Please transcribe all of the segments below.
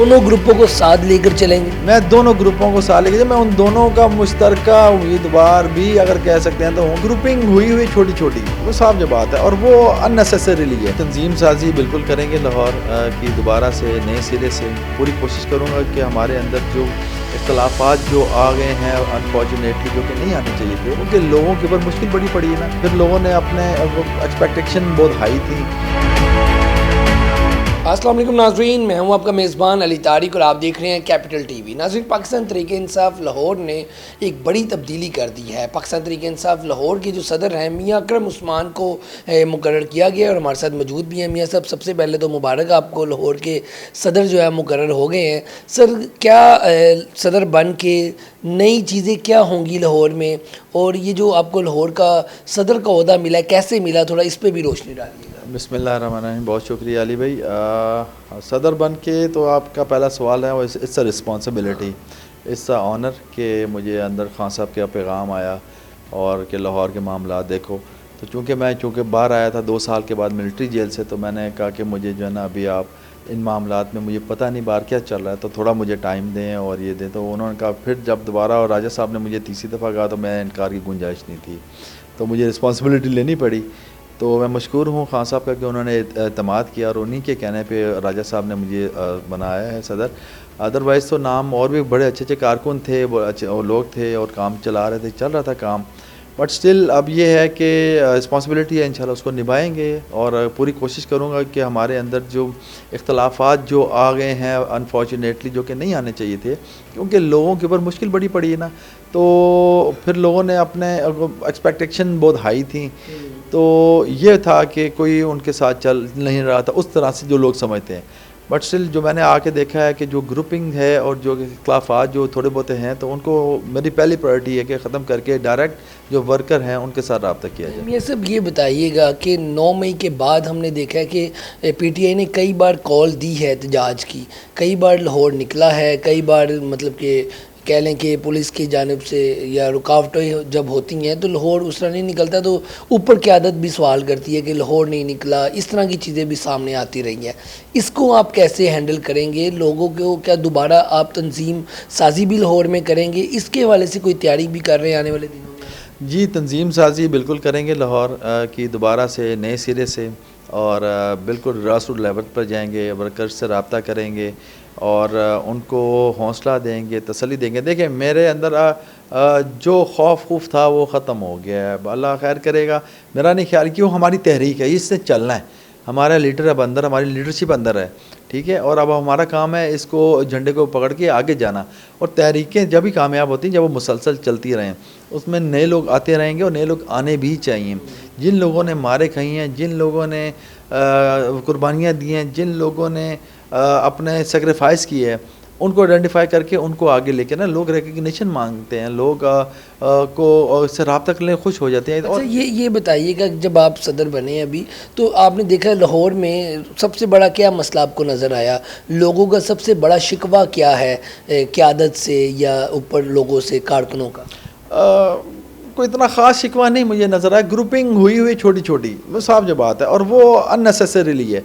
دونوں گروپوں کو ساتھ لے کر چلیں گے؟ میں دونوں گروپوں کو ساتھ لے کے میں ان دونوں کا مشترکہ امیدوار بھی اگر کہہ سکتے ہیں تو گروپنگ ہوئی چھوٹی چھوٹی، وہ صاف جو بات ہے، اور وہ ان نیسیسریلی ہے۔ تنظیم سازی بالکل کریں گے لاہور کی دوبارہ سے نئے سرے سے۔ پوری کوشش کروں گا کہ ہمارے اندر جو اختلافات جو آ گئے ہیں انفارچونیٹلی، جو کہ نہیں آنے چاہیے تھے، کیونکہ لوگوں کے اوپر مشکل بڑی پڑی ہے نا، پھر لوگوں نے اپنے ایکسپیکٹیشن بہت ہائی تھی۔ السلام علیکم ناظرین، میں ہوں آپ کا میزبان علی طارق اور آپ دیکھ رہے ہیں کیپٹل ٹی وی۔ ناظرین، پاکستان تحریک انصاف لاہور نے ایک بڑی تبدیلی کر دی ہے۔ پاکستان تحریک انصاف لاہور کے جو صدر ہیں میاں اکرم عثمان کو مقرر کیا گیا اور ہمارے ساتھ موجود بھی ہیں میاں صاحب۔ سب سے پہلے تو مبارک آپ کو، لاہور کے صدر جو ہے مقرر ہو گئے ہیں۔ سر، کیا صدر بن کے نئی چیزیں کیا ہوں گی لاہور میں، اور یہ جو آپ کو لاہور کا صدر کا عہدہ ملا ہے کیسے ملا، تھوڑا اس پہ بھی روشنی ڈالیے گا۔ بسم اللہ الرحمن الرحیم، بہت شکریہ علی بھائی۔ صدر بن کے تو آپ کا پہلا سوال ہے، it's a responsibility, it's a honour کہ مجھے اندر خان صاحب کا پیغام آیا اور کہ لاہور کے معاملات دیکھو۔ تو چونکہ باہر آیا تھا 2 سال کے بعد ملٹری جیل سے، تو میں نے کہا کہ مجھے جو ہے نا ابھی آپ ان معاملات میں، مجھے پتہ نہیں باہر کیا چل رہا ہے، تو تھوڑا مجھے ٹائم دیں اور یہ دیں۔ تو انہوں نے کہا، پھر جب دوبارہ اور راجہ صاحب نے مجھے تیسری دفعہ کہا تو میں انکار کی گنجائش نہیں تھی، تو مجھے رسپانسبلٹی لینی پڑی۔ تو میں مشکور ہوں خان صاحب کا کہ انہوں نے اعتماد کیا اور انہی کے کہنے پہ راجہ صاحب نے مجھے بنایا ہے صدر۔ ادروائز تو نام اور بھی بڑے اچھے کارکن تھے، اچھے لوگ تھے اور کام چلا رہے تھے، چل رہا تھا کام، بٹ سٹل اب یہ ہے کہ رسپانسبلٹی ہے، انشاءاللہ اس کو نبھائیں گے، اور پوری کوشش کروں گا کہ ہمارے اندر جو اختلافات جو آ گئے ہیں انفارچونیٹلی، جو کہ نہیں آنے چاہیے تھے، کیونکہ لوگوں کے اوپر مشکل بڑی پڑی ہے نا، تو پھر لوگوں نے اپنے ایکسپیکٹیشن بہت ہائی تھیں، تو یہ تھا کہ کوئی ان کے ساتھ چل نہیں رہا تھا اس طرح سے جو لوگ سمجھتے ہیں، بٹ سٹل جو میں نے آ کے دیکھا ہے کہ جو گروپنگ ہے اور جو اختلافات جو تھوڑے بہت ہیں، تو ان کو میری پہلی پرائرٹی ہے کہ ختم کر کے ڈائریکٹ جو ورکر ہیں ان کے ساتھ رابطہ کیا جائے۔ یہ سب یہ بتائیے گا کہ 9 مئی کے بعد ہم نے دیکھا ہے کہ پی ٹی آئی نے کئی بار کال دی ہے احتجاج کی، کئی بار لاہور نکلا ہے، کئی بار مطلب کہ کہہ لیں کہ پولیس کی جانب سے یا رکاوٹیں جب ہوتی ہیں تو لاہور اس طرح نہیں نکلتا، تو اوپر قیادت بھی سوال کرتی ہے کہ لاہور نہیں نکلا، اس طرح کی چیزیں بھی سامنے آتی رہی ہیں۔ اس کو آپ کیسے ہینڈل کریں گے؟ لوگوں کو کیا دوبارہ آپ تنظیم سازی بھی لاہور میں کریں گے؟ اس کے حوالے سے کوئی تیاری بھی کر رہے ہیں آنے والے دنوں میں؟ جی، تنظیم سازی بالکل کریں گے لاہور کی دوبارہ سے نئے سرے سے، اور بالکل گراس روٹ لیول پر جائیں گے، ورکرز سے رابطہ کریں گے اور ان کو حوصلہ دیں گے، تسلی دیں گے۔ دیکھیں، میرے اندر جو خوف تھا وہ ختم ہو گیا ہے، اللہ خیر کرے گا۔ میرا نہیں خیال کہ وہ ہماری تحریک ہے، اس سے چلنا ہے، ہمارا لیڈر اب اندر، ہماری لیڈرشپ اندر ہے، ٹھیک ہے، اور اب ہمارا کام ہے اس کو جھنڈے کو پکڑ کے آگے جانا، اور تحریکیں جب ہی کامیاب ہوتی ہیں جب وہ مسلسل چلتی رہیں، اس میں نئے لوگ آتے رہیں گے اور نئے لوگ آنے بھی چاہیے۔ جن لوگوں نے مارے کھائی ہیں، جن لوگوں نے قربانیاں دی ہیں، جن لوگوں نے اپنے سیکریفائس کیے ہیں، ان کو آئیڈینٹیفائی کر کے ان کو آگے لے کے نا، لوگ ریکگنیشن مانگتے ہیں، لوگ کو سے رابطہ کرنے خوش ہو جاتے ہیں۔ اچھا، یہ بتائیے گا جب آپ صدر بنے ابھی، تو آپ نے دیکھا لاہور میں سب سے بڑا کیا مسئلہ آپ کو نظر آیا؟ لوگوں کا سب سے بڑا شکوہ کیا ہے قیادت سے یا اوپر لوگوں سے، کارکنوں کا؟ کوئی اتنا خاص شکوہ نہیں مجھے نظر آیا، گروپنگ ہوئی چھوٹی چھوٹی، وہ صاف جو بات ہے، اور وہ ان نیسیسریلی ہے۔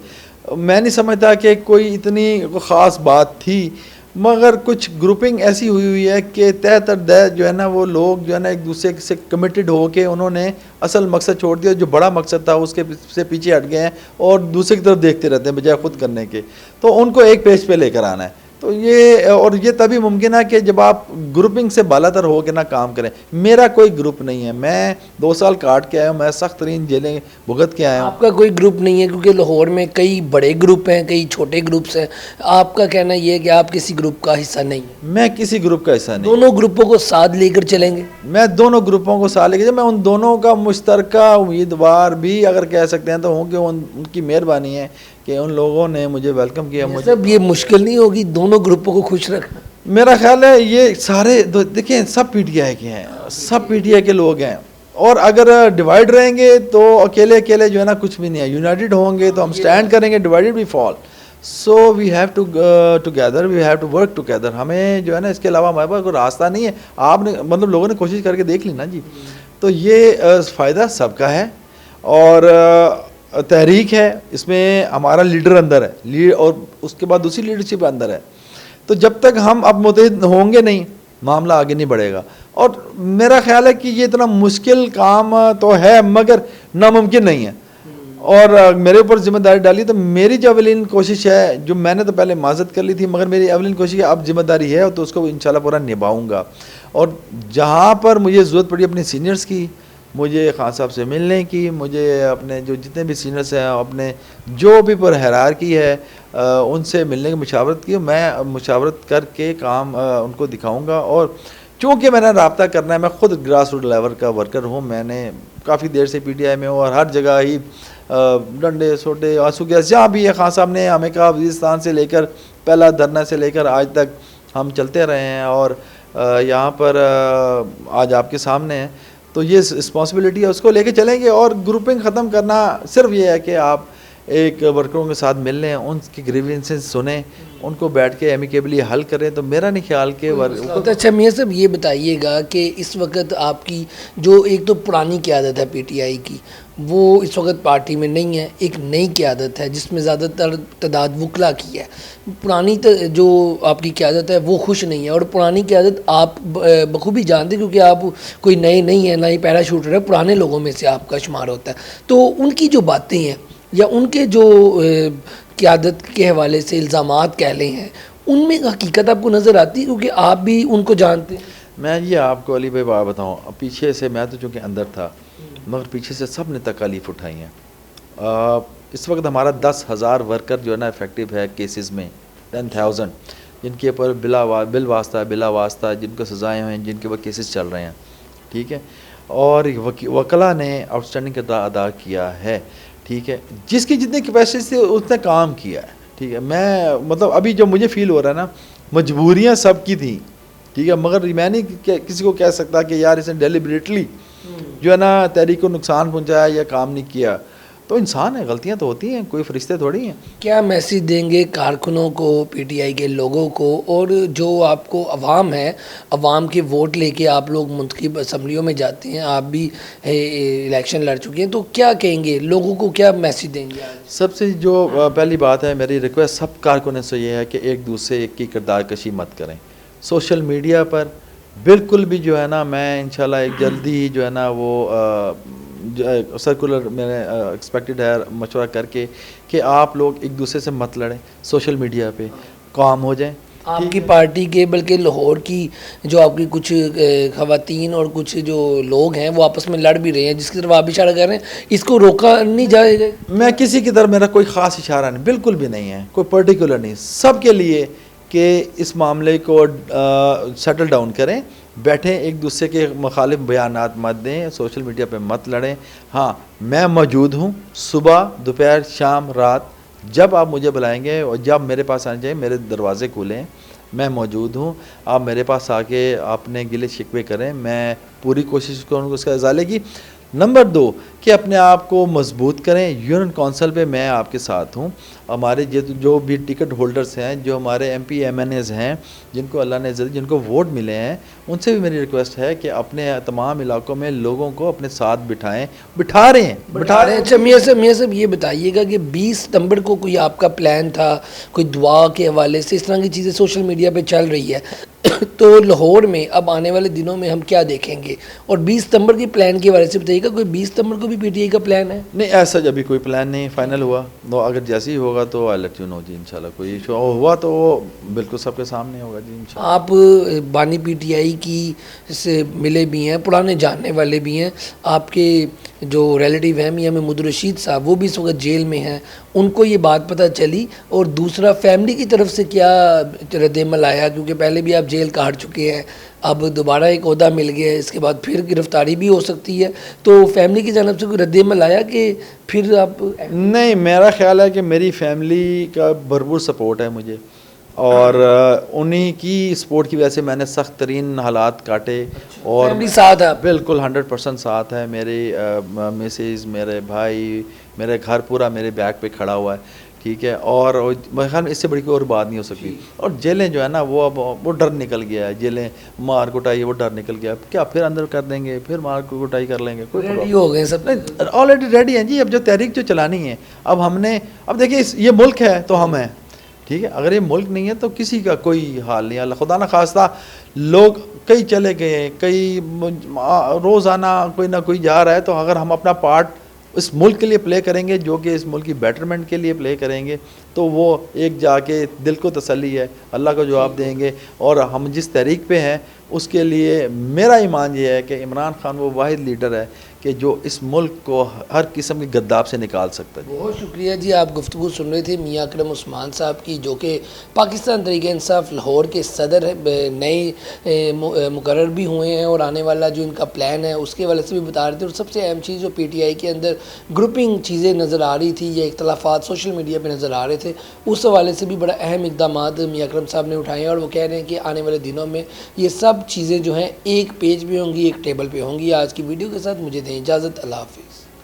میں نہیں سمجھتا کہ کوئی اتنی خاص بات تھی، مگر کچھ گروپنگ ایسی ہوئی ہے کہ تہ تر دہ جو ہے نا، وہ لوگ جو ہے نا ایک دوسرے سے کمیٹڈ ہو کے انہوں نے اصل مقصد چھوڑ دیا، جو بڑا مقصد تھا اس کے سے پیچھے ہٹ گئے ہیں اور دوسرے کی طرف دیکھتے رہتے ہیں بجائے خود کرنے کے، تو ان کو ایک پیج پہ لے کر آنا ہے۔ تو یہ تبھی ممکن ہے کہ جب آپ گروپنگ سے بالا تر ہو کے نہ کام کریں۔ میرا کوئی گروپ نہیں ہے، میں 2 سال کاٹ کے آیا ہوں، میں سخت ترین جیلیں بھگت کے آیا ہوں۔ آپ کا کوئی گروپ نہیں ہے، کیونکہ لاہور میں کئی بڑے گروپ ہیں، کئی چھوٹے گروپس ہیں، آپ کا کہنا یہ ہے کہ آپ کسی گروپ کا حصہ نہیں ہیں؟ میں کسی گروپ کا حصہ نہیں۔ دونوں گروپوں کو ساتھ لے کر چلیں گے؟ میں دونوں گروپوں کو ساتھ لے کے، میں ان دونوں کا مشترکہ امیدوار بھی اگر کہہ سکتے ہیں تو ہوں، کہ ان کی مہربانی ہے کہ ان لوگوں نے مجھے ویلکم کیا۔ سب یہ مشکل نہیں ہوگی دونوں گروپوں کو خوش رکھنا؟ میرا خیال ہے یہ سارے دیکھیں، سب پی ٹی آئی کے ہیں، سب پی ٹی آئی کے لوگ ہیں، اور اگر ڈیوائڈ رہیں گے تو اکیلے جو ہے نا کچھ بھی نہیں ہے، یونائٹڈ ہوں گے تو ہم سٹینڈ کریں گے، divided we fall. So we have to together, we have to work together. ہمیں جو ہے نا اس کے علاوہ ہمارے پاس کوئی راستہ نہیں ہے۔ آپ نے مطلب لوگوں نے کوشش کر کے دیکھ لی نا جی، تو یہ فائدہ سب کا ہے، اور تحریک ہے، اس میں ہمارا لیڈر اندر ہے، اور اس کے بعد دوسری لیڈرشپ اندر ہے، تو جب تک ہم اب متحد ہوں گے نہیں معاملہ آگے نہیں بڑھے گا. اور میرا خیال ہے کہ یہ اتنا مشکل کام تو ہے مگر ناممکن نہیں ہے. اور میرے اوپر ذمہ داری ڈالی تو میری جو اولین کوشش ہے, جو میں نے تو پہلے معذرت کر لی تھی مگر میری اولین کوشش ہے اب ذمہ داری ہے تو اس کو انشاءاللہ پورا نبھاؤں گا. اور جہاں پر مجھے ضرورت پڑی اپنے سینئرز کی, مجھے خان صاحب سے ملنے کی, مجھے اپنے جو جتنے بھی سینئرز ہیں اپنے جو بھی پر ہیرارکی ہے ان سے ملنے کی مشاورت کی, میں مشاورت کر کے کام ان کو دکھاؤں گا. اور چونکہ میں نے رابطہ کرنا ہے, میں خود گراس روٹ لیول کا ورکر ہوں, میں نے کافی دیر سے پی ٹی آئی میں ہوں اور ہر جگہ ہی ڈنڈے سوٹے آنسو گیس جہاں بھی ہے خان صاحب نے ہمیں کہا, وزیرستان سے لے کر پہلا دھرنا سے لے کر آج تک ہم چلتے رہے ہیں. اور یہاں پر آج آپ کے سامنے ہے تو یہ رسپانسبلٹی ہے, اس کو لے کے چلیں گے. اور گروپنگ ختم کرنا صرف یہ ہے کہ آپ ایک ورکروں کے ساتھ مل لیں, ان کی گریوینسز سنیں, ان کو بیٹھ کے ایمیکیبلی حل کریں. تو میرا نہیں خیال کہ اچھا میاں صاحب یہ بتائیے گا کہ اس وقت آپ کی جو ایک تو پرانی قیادت ہے پی ٹی آئی کی وہ اس وقت پارٹی میں نہیں ہے, ایک نئی قیادت ہے جس میں زیادہ تر تعداد وکلا کی ہے. پرانی جو آپ کی قیادت ہے وہ خوش نہیں ہے, اور پرانی قیادت آپ بخوبی جانتے کیونکہ آپ کوئی نئے نہیں ہیں, نہ ہی پیرا شوٹر ہے, پرانے لوگوں میں سے آپ کا شمار ہوتا ہے. تو ان کی جو باتیں ہیں یا ان کے جو قیادت کے حوالے سے الزامات کہہ لیں ہیں, ان میں حقیقت آپ کو نظر آتی ہے کیونکہ آپ بھی ان کو جانتے ہیں؟ میں یہ آپ کو علی بھائی بات بتاؤں, پیچھے سے میں تو چونکہ اندر تھا مگر پیچھے سے سب نے تکالیف اٹھائی ہیں. اس وقت ہمارا 10,000 ورکر جو ہے نا افیکٹو ہے کیسز میں, 10,000 جن کے اوپر بل واسطہ جن کو سزائیں ہیں, جن کے اوپر کیسز چل رہے ہیں, ٹھیک ہے. اور وکلا نے آؤٹ اسٹینڈنگ کردار ادا کیا ہے, ٹھیک ہے, جس کی جتنی کیپیسٹی تھی اس نے کام کیا ہے, ٹھیک ہے. میں مطلب ابھی جو مجھے فیل ہو رہا ہے نا, مجبوریاں سب کی تھیں, ٹھیک ہے, مگر میں نہیں کسی کو کہہ سکتا کہ یار اس نے ڈیلیبریٹلی جو ہے نا تحریک کو نقصان پہنچایا یا کام نہیں کیا. تو انسان ہے, غلطیاں تو ہوتی ہیں, کوئی فرشتے تھوڑی ہیں. کیا میسیج دیں گے کارکنوں کو, پی ٹی آئی کے لوگوں کو, اور جو آپ کو عوام ہے, عوام کے ووٹ لے کے آپ لوگ منتخب اسمبلیوں میں جاتے ہیں, آپ بھی الیکشن لڑ چکے ہیں, تو کیا کہیں گے لوگوں کو, کیا میسیج دیں گے آج؟ سب سے جو پہلی بات ہے میری ریکویسٹ سب کارکنوں سے یہ ہے کہ ایک دوسرے کی کردار کشی مت کریں. سوشل میڈیا پر بالکل بھی جو ہے نا, میں انشاءاللہ ایک جلدی ہی جو ہے نا وہ سرکولر میں نے ایکسپیکٹڈ ہے مشورہ کر کے کہ آپ لوگ ایک دوسرے سے مت لڑیں, سوشل میڈیا پہ کام ہو جائیں. آپ کی پارٹی کے بلکہ لاہور کی جو آپ کی کچھ خواتین اور کچھ جو لوگ ہیں وہ آپس میں لڑ بھی رہے ہیں, جس کی طرف آپ اشارہ کر رہے ہیں, اس کو روکا نہیں جائے گا؟ میں کسی کی طرف میرا کوئی خاص اشارہ نہیں, بالکل بھی نہیں ہے, کوئی پرٹیکولر نہیں, سب کے لیے کہ اس معاملے کو سیٹل ڈاؤن کریں, بیٹھیں, ایک دوسرے کے مخالف بیانات مت دیں, سوشل میڈیا پہ مت لڑیں. ہاں میں موجود ہوں صبح, دوپہر, شام, رات, جب آپ مجھے بلائیں گے اور جب میرے پاس آنا چاہیے میرے دروازے کھولیں, میں موجود ہوں. آپ میرے پاس آ کے اپنے گلے شکوے کریں, میں پوری کوشش کروں گا اس کا ازالے کی. نمبر 2 کہ اپنے آپ کو مضبوط کریں. یونین کونسل پہ میں آپ کے ساتھ ہوں. ہمارے جو بھی ٹکٹ ہولڈرز ہیں, جو ہمارے M P M N As ہیں, جن کو اللہ نے جن کو ووٹ ملے ہیں, ان سے بھی میری ریکویسٹ ہے کہ اپنے تمام علاقوں میں لوگوں کو اپنے ساتھ بٹھائیں, بٹھا رہے ہیں. اچھا میاں صاحب یہ بتائیے گا کہ 20 ستمبر کو کوئی آپ کا پلان تھا, کوئی دعا کے حوالے سے اس طرح کی چیزیں سوشل میڈیا پہ چل رہی ہے, تو لاہور میں اب آنے والے دنوں میں ہم کیا دیکھیں گے؟ اور 20 ستمبر کے پلان کے حوالے سے بتائیے گا, کوئی 20 ستمبر کو بھی پی ٹی آئی کا پلان ہے؟ نہیں, ایسا ابھی کوئی پلان نہیں فائنل ہوا, تو اگر جیسے ہی ہوگا تو آئی لیٹ یو نو جی. انشاءاللہ کوئی ایشو ہوا تو وہ بالکل سب کے سامنے ہوگا جی انشاءاللہ. آپ بانی پی ٹی آئی کی سے ملے بھی ہیں, پرانے جاننے والے بھی ہیں, آپ کے جو ریلیٹیو ہیں میاں محمود رشید صاحب وہ بھی اس وقت جیل میں ہیں, ان کو یہ بات پتہ چلی؟ اور دوسرا فیملی کی طرف سے کیا رد عمل آیا, کیونکہ پہلے بھی آپ جیل کاٹ چکے ہیں, اب دوبارہ ایک عہدہ مل گیا ہے, اس کے بعد پھر گرفتاری بھی ہو سکتی ہے, تو فیملی کی جانب سے کوئی رد عمل آیا کہ پھر آپ؟ نہیں, میرا خیال ہے کہ میری فیملی کا بھرپور سپورٹ ہے مجھے, اور انہی کی سپورٹ کی وجہ سے میں نے سخت ترین حالات کاٹے. اور فیملی ساتھ ہے بالکل 100% ساتھ ہے. میری مسز, میرے بھائی, میرے گھر پورا میرے بیک پہ کھڑا ہوا ہے, ٹھیک ہے. اور میرے خیال میں اس سے بڑی کوئی اور بات نہیں ہو سکتی. اور جیلیں جو ہے نا وہ اب وہ ڈر نکل گیا ہے, جیلیں مار کٹائی وہ ڈر نکل گیا. کیا پھر اندر کر دیں گے, پھر مار کٹائی کر لیں گے, کوئی ریڈی ہو گئے سب؟ آلریڈی ریڈی ہیں جی. اب جو تحریک جو چلانی ہے, اب ہم نے, اب دیکھیے یہ ملک ہے تو ہم ہیں, ٹھیک ہے. اگر یہ ملک نہیں ہے تو کسی کا کوئی حال نہیں. اللہ خدا نہ خواستہ لوگ کئی چلے گئے ہیں, کئی روزانہ کوئی نہ کوئی جا رہا ہے, تو اگر ہم اپنا پارٹ اس ملک کے لیے پلے کریں گے, جو کہ اس ملک کی بیٹرمنٹ کے لیے پلے کریں گے, تو وہ ایک جا کے دل کو تسلی ہے, اللہ کو جواب دیں گے. اور ہم جس تحریک پہ ہیں اس کے لیے میرا ایمان یہ ہے کہ عمران خان وہ واحد لیڈر ہے کہ جو اس ملک کو ہر قسم کی گرداب سے نکال سکتا ہے. بہت شکریہ جی. آپ گفتگو سن رہے تھے میاں اکرم عثمان صاحب کی, جو کہ پاکستان تحریک انصاف لاہور کے صدر نئے مقرر بھی ہوئے ہیں, اور آنے والا جو ان کا پلان ہے اس کے حوالے سے بھی بتا رہے تھے. اور سب سے اہم چیز جو پی ٹی آئی کے اندر گروپنگ چیزیں نظر آ رہی تھی یا اختلافات سوشل میڈیا پہ نظر آ رہے تھے, اس حوالے سے بھی بڑا اہم اقدامات میاں اکرم صاحب نے اٹھائے ہیں. اور وہ کہہ رہے ہیں کہ آنے والے دنوں میں یہ سب چیزیں جو ہیں ایک پیج پہ ہوں گی, ایک ٹیبل پہ ہوں گی. آج کی ویڈیو کے ساتھ مجھے دیں اجازت. اللہ حافظ.